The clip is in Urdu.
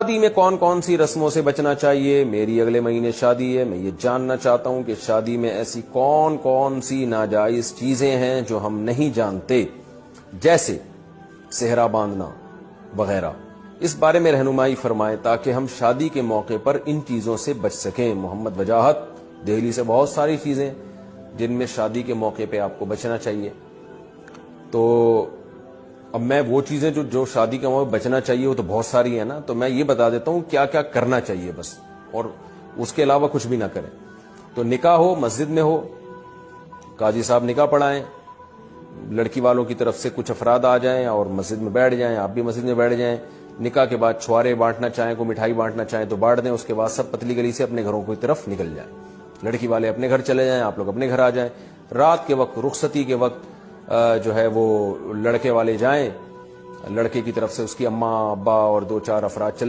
شادی میں کون کون سی رسموں سے بچنا چاہیے؟ میری اگلے مہینے شادی ہے، میں یہ جاننا چاہتا ہوں کہ شادی میں ایسی کون کون سی ناجائز چیزیں ہیں جو ہم نہیں جانتے، جیسے صحرا باندھنا وغیرہ۔ اس بارے میں رہنمائی فرمائیں تاکہ ہم شادی کے موقع پر ان چیزوں سے بچ سکیں۔ محمد وجاہت، دہلی سے بہت ساری چیزیں جن میں شادی کے موقع پہ آپ کو بچنا چاہیے۔ تو اب میں وہ چیزیں جو شادی کے موقع بچنا چاہیے وہ تو بہت ساری ہیں نا، تو میں یہ بتا دیتا ہوں کیا کیا کرنا چاہیے بس، اور اس کے علاوہ کچھ بھی نہ کریں۔ تو نکاح ہو مسجد میں ہو، قاضی صاحب نکاح پڑھائیں، لڑکی والوں کی طرف سے کچھ افراد آ جائیں اور مسجد میں بیٹھ جائیں، آپ بھی مسجد میں بیٹھ جائیں۔ نکاح کے بعد چھوارے بانٹنا چاہیں، کو مٹھائی بانٹنا چاہیں تو بانٹ دیں، اس کے بعد سب پتلی گلی سے اپنے گھروں کی طرف نکل جائیں۔ لڑکی والے اپنے گھر چلے جائیں، آپ لوگ اپنے گھر آ جائیں۔ رات کے وقت، رخصتی کے وقت جو ہے وہ لڑکے والے جائیں، لڑکے کی طرف سے اس کی اماں ابا اور دو چار افراد چلے